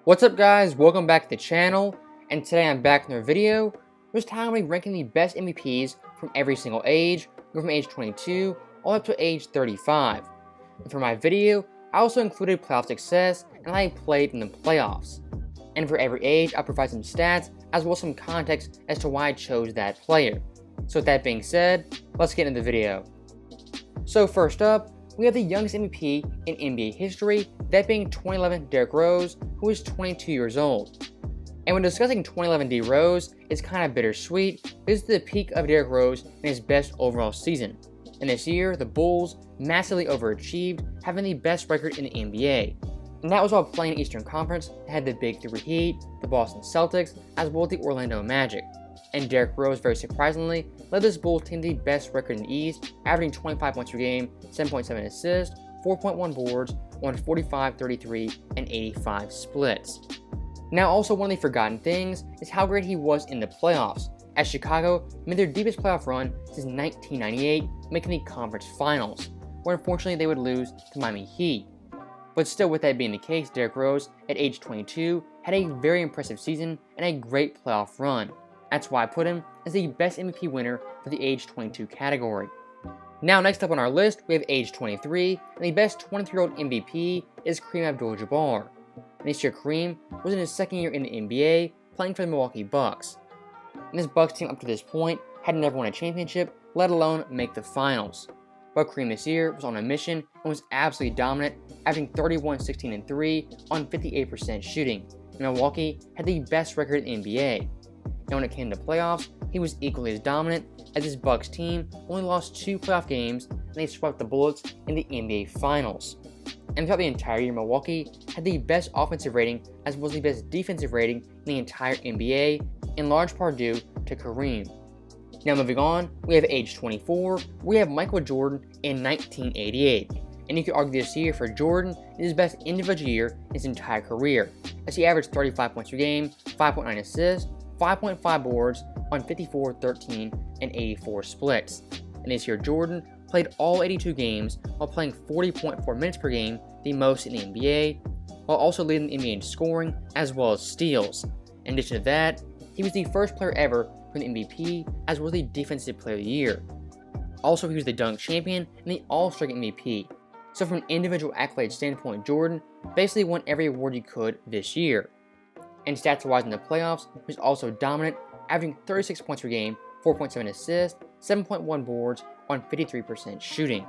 What's up guys, welcome back to the channel, and today I'm back in another video. This time we're ranking the best MVPs from every single age, from age 22 all up to age 35. And for my video, I also included playoff success and how I played in the playoffs. And for every age, I'll provide some stats as well as some context as to why I chose that player. So with that being said, let's get into the video. So first up, we have the youngest MVP in NBA history, that being 2011 Derrick Rose, who is 22 years old. And when discussing 2011 D Rose, it's kind of bittersweet. This is the peak of Derrick Rose in his best overall season. And this year, the Bulls massively overachieved, having the best record in the NBA. And that was while playing in Eastern Conference that had the Big Three Heat, the Boston Celtics, as well as the Orlando Magic. And Derrick Rose, very surprisingly, led this Bulls team to the best record in the East, averaging 25 points per game, 7.7 assists, 4.1 boards, on 45, 33, and 85 splits. Now also one of the forgotten things is how great he was in the playoffs, as Chicago made their deepest playoff run since 1998, making the conference finals, where unfortunately they would lose to Miami Heat. But still, with that being the case, Derrick Rose, at age 22, had a very impressive season and a great playoff run. That's why I put him as the best MVP winner for the age 22 category. Now next up on our list, we have age 23, and the best 23-year-old MVP is Kareem Abdul-Jabbar. And this year Kareem was in his second year in the NBA, playing for the Milwaukee Bucks. And this Bucks team up to this point had never won a championship, let alone make the finals. But Kareem this year was on a mission and was absolutely dominant, averaging 31, 16, and 3 on 58% shooting. And Milwaukee had the best record in the NBA. And when it came to playoffs, he was equally as dominant, as his Bucks team only lost 2 playoff games and they swept the Bullets in the NBA Finals. And throughout the entire year, Milwaukee had the best offensive rating as well as the best defensive rating in the entire NBA, in large part due to Kareem. Now moving on, we have age 24, we have Michael Jordan in 1988. And you could argue this year for Jordan is his best individual year in his entire career, as he averaged 35 points per game, 5.9 assists, 5.5 boards on 54, 13, and 84 splits. And this year Jordan played all 82 games while playing 40.4 minutes per game, the most in the NBA, while also leading the NBA in scoring as well as steals. In addition to that, he was the first player ever to win the MVP as well as the Defensive Player of the Year. Also, he was the dunk champion and the All-Star MVP. So from an individual accolade standpoint, Jordan basically won every award he could this year. And stats-wise in the playoffs, he was also dominant, averaging 36 points per game, 4.7 assists, 7.1 boards on 53% shooting.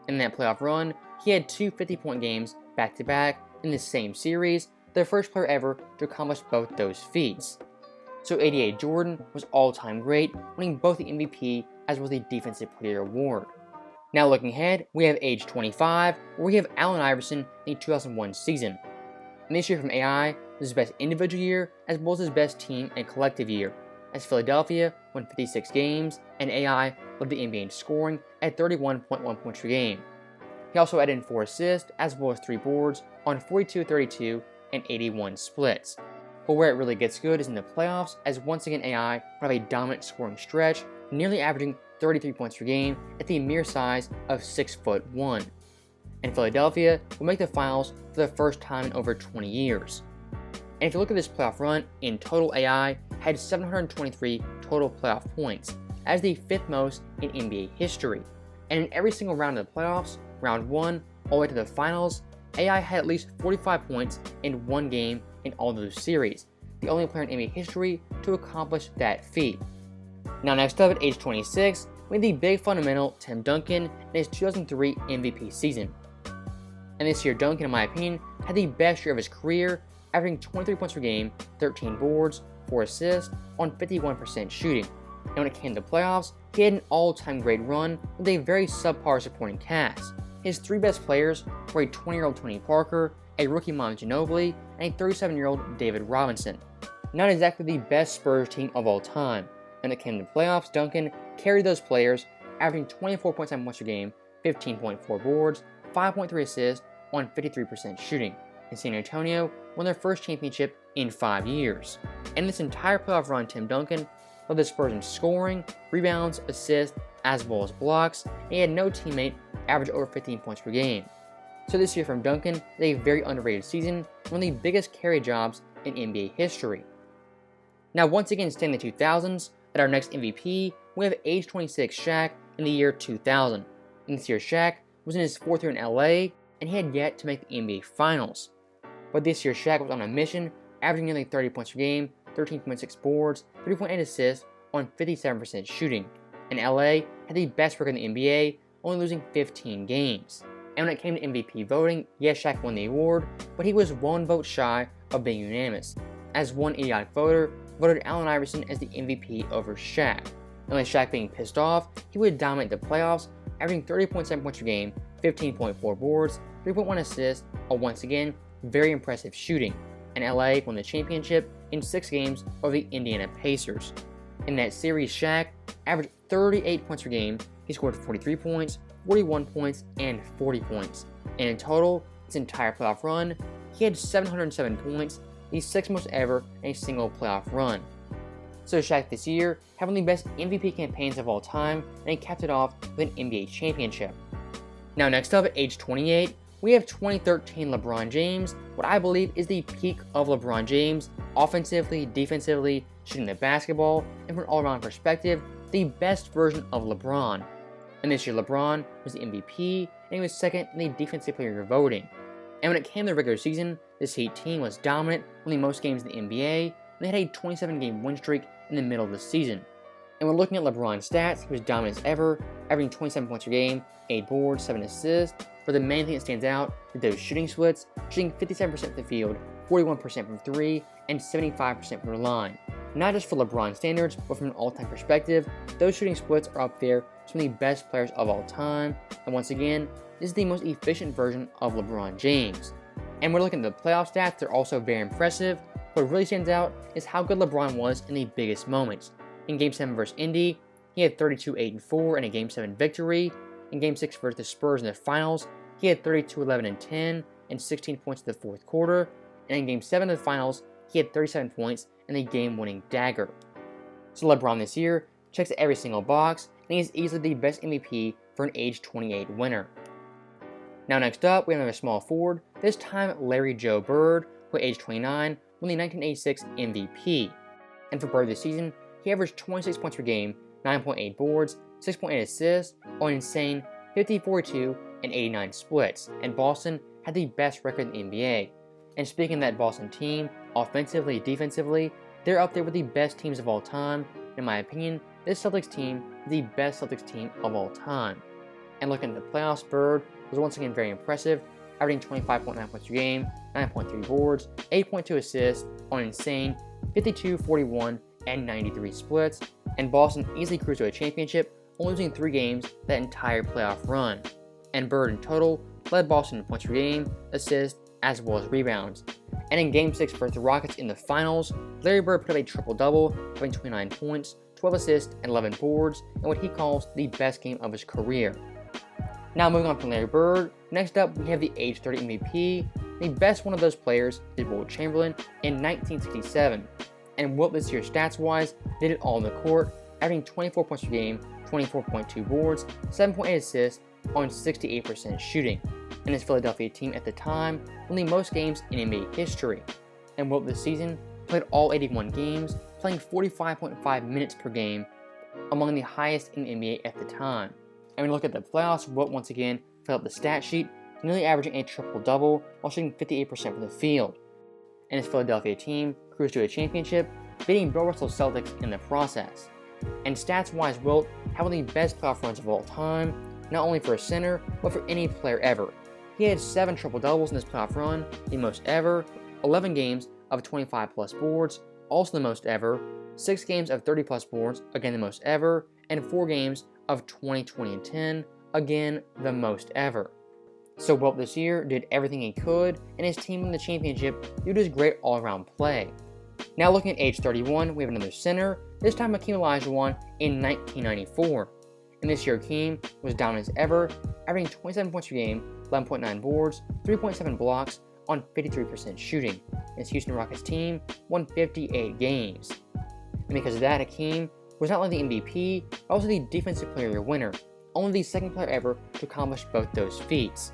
In that playoff run, he had 2 50-point games back-to-back in the same series, the first player ever to accomplish both those feats. So 88 Jordan was all-time great, winning both the MVP as well as the Defensive Player Award. Now looking ahead, we have age 25, where we have Allen Iverson in the 2001 season. And this year from AI was his best individual year as well as his best team and collective year, as Philadelphia won 56 games and AI led the NBA in scoring at 31.1 points per game. He also added in 4 assists as well as 3 boards on 42, 32, and 81 splits. But where it really gets good is in the playoffs, as once again AI would have a dominant scoring stretch, nearly averaging 33 points per game at the mere size of 6'1". And Philadelphia will make the finals for the first time in over 20 years. And if you look at this playoff run, in total AI had 723 total playoff points, as the 5th most in NBA history. And in every single round of the playoffs, round 1 all the way to the finals, AI had at least 45 points in one game in all of those series, the only player in NBA history to accomplish that feat. Now next up at age 26, we have the big fundamental Tim Duncan in his 2003 MVP season. And this year Duncan, in my opinion, had the best year of his career, averaging 23 points per game, 13 boards, 4 assists on 51% shooting. And when it came to playoffs, he had an all-time great run with a very subpar supporting cast. His 3 best players were a 20-year-old Tony Parker, a rookie Manu Ginobili, and a 37-year-old David Robinson. Not exactly the best Spurs team of all time. When it came to playoffs, Duncan carried those players, averaging 24.7 points per game, 15.4 boards, 5.3 assists on 53% shooting. And San Antonio won their first championship in 5 years. And this entire playoff run, Tim Duncan led the Spurs in scoring, rebounds, assists, as well as blocks, and he had no teammate average over 15 points per game. So this year from Duncan is a very underrated season, one of the biggest carry jobs in NBA history. Now once again staying in the 2000s, at our next MVP, we have age 26 Shaq in the year 2000. And this year Shaq was in his 4th year in LA, and he had yet to make the NBA Finals. But this year Shaq was on a mission, averaging nearly 30 points per game, 13.6 boards, 3.8 assists on 57% shooting. And LA had the best record in the NBA, only losing 15 games. And when it came to MVP voting, yes, Shaq won the award, but he was one vote shy of being unanimous, as one idiotic voter voted Allen Iverson as the MVP over Shaq. And with Shaq being pissed off, he would dominate the playoffs, averaging 30.7 points per game, 15.4 boards, 3.1 assists, on once again very impressive shooting. And LA won the championship in 6 games over the Indiana Pacers. In that series, Shaq averaged 38 points per game. He scored 43 points, 41 points, and 40 points. And in total, his entire playoff run, he had 707 points, the 6th most ever in a single playoff run. So Shaq this year had one of the best MVP campaigns of all time, and he capped it off with an NBA championship. Now next up, at age 28, we have 2013 LeBron James, what I believe is the peak of LeBron James, offensively, defensively, shooting the basketball, and from an all-around perspective, the best version of LeBron. And this year LeBron was the MVP, and he was 2nd in the defensive player voting. And when it came to the regular season, this Heat team was dominant, winning most games in the NBA, and they had a 27-game win streak in the middle of the season. And when looking at LeBron's stats, he was dominant as ever, averaging 27 points per game, 8 boards, 7 assists, but the main thing that stands out is those shooting splits, shooting 57% from the field, 41% from 3, and 75% from the line. Not just for LeBron standards, but from an all-time perspective, those shooting splits are up there with some of the best players of all time, and once again, this is the most efficient version of LeBron James. And we're looking at the playoff stats, they're also very impressive. What really stands out is how good LeBron was in the biggest moments. In Game 7 vs. Indy, he had 32-8-4 in a Game 7 victory. In Game 6 vs. the Spurs in the finals, he had 32-11-10 and 16 points in the 4th quarter. And in Game 7 of the finals, he had 37 points and a game-winning dagger. So LeBron this year checks every single box, and he is easily the best MVP for an age 28 winner. Now next up, we have a small forward, this time Larry Joe Bird, who at age 29 won the 1986 MVP. And for Bird this season, he averaged 26 points per game, 9.8 boards, 6.8 assists, on an insane 50, 42, and 89 splits, and Boston had the best record in the NBA. And speaking of that Boston team, offensively, defensively, they're up there with the best teams of all time. In my opinion, this Celtics team is the best Celtics team of all time. And looking at the playoffs, Bird was once again very impressive, averaging 25.9 points per game, 9.3 boards, 8.2 assists, on an insane 52, 41, and 93 splits, and Boston easily cruised to a championship, only losing 3 games that entire playoff run. And Bird in total led Boston in points per game, assists, as well as rebounds. And in Game 6 versus the Rockets in the finals, Larry Bird put up a triple-double, having 29 points, 12 assists, and 11 boards, in what he calls the best game of his career. Now moving on from Larry Bird, next up we have the age 30 MVP. The best one of those players is Wilt Chamberlain in 1967. And Wilt this year stats-wise did it all on the court, averaging 24 points per game, 24.2 boards, 7.8 assists, on 68% shooting. And his Philadelphia team at the time won the most games in NBA history. And Wilt this season played all 81 games, playing 45.5 minutes per game, among the highest in the NBA at the time. And when you look at the playoffs, Wilt once again filled up the stat sheet, nearly averaging a triple-double while shooting 58% from the field. And his Philadelphia team cruised to a championship, beating Bill Russell's Celtics in the process. And stats-wise, Wilt had one of the best playoff runs of all time, not only for a center, but for any player ever. He had 7 triple-doubles in this playoff run, the most ever, 11 games of 25-plus boards, also the most ever, 6 games of 30-plus boards, again the most ever, and 4 games of 20, 20, and 10, again the most ever. So Wilt this year did everything he could, and his team won the championship due to his great all-around play. Now looking at age 31, we have another center, this time Hakeem Olajuwon in 1994. And this year Hakeem was down as ever, averaging 27 points per game, 11.9 boards, 3.7 blocks, on 53% shooting. And his Houston Rockets team won 58 games. And because of that, Hakeem was not only the MVP, but also the Defensive Player of the Year winner, only the second player ever to accomplish both those feats.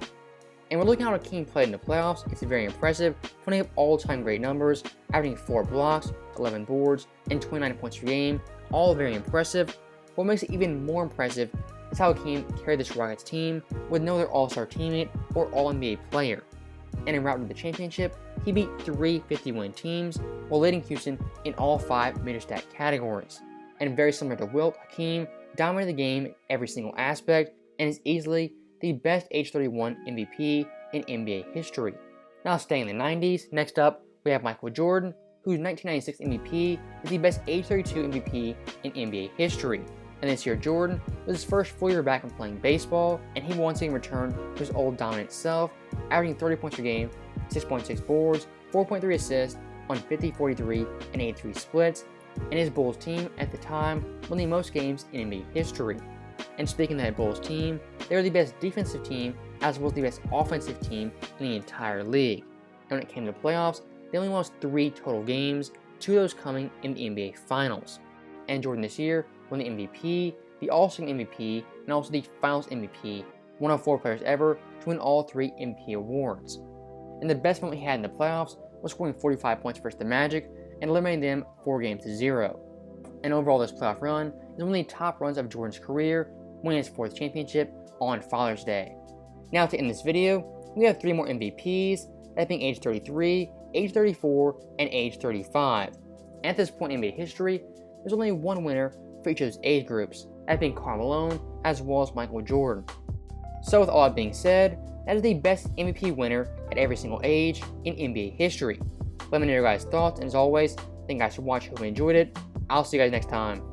And we're looking at how Hakeem played in the playoffs. It's very impressive, putting up all-time great numbers, averaging 4 blocks, 11 boards, and 29 points per game, all very impressive. What makes it even more impressive is how Hakeem carried this Rockets team with no other all-star teammate or all-NBA player. And en route to the championship, he beat 3 50-win teams while leading Houston in all 5 major stat categories. And very similar to Wilt, Hakeem dominated the game in every single aspect and is easily the best age 31 MVP in NBA history. Now staying in the 90s, next up we have Michael Jordan, whose 1996 MVP is the best age 32 MVP in NBA history. And this year Jordan was his first full year back in playing baseball, and he once again returned to his old dominant self, averaging 30 points per game, 6.6 boards, 4.3 assists on 50, 43, and 83 splits, and his Bulls team at the time won the most games in NBA history. And speaking of that Bulls team, they were the best defensive team as well as the best offensive team in the entire league. And when it came to the playoffs, they only lost 3 total games, 2 of those coming in the NBA Finals. And Jordan this year won the MVP, the All-Star MVP, and also the Finals MVP, one of 4 players ever to win all 3 MVP awards. And the best moment he had in the playoffs was scoring 45 points versus the Magic and eliminating them 4-0. And overall, this playoff run is one of the top runs of Jordan's career, winning his 4th championship on Father's Day. Now to end this video, we have 3 more MVPs, that being age 33, age 34, and age 35. And at this point in NBA history, there's only one winner for each of those age groups, that being Karl Malone as well as Michael Jordan. So with all that being said, that is the best MVP winner at every single age in NBA history. Let me know your guys' thoughts, and as always, thank you guys for watching. Hope you enjoyed it. I'll see you guys next time.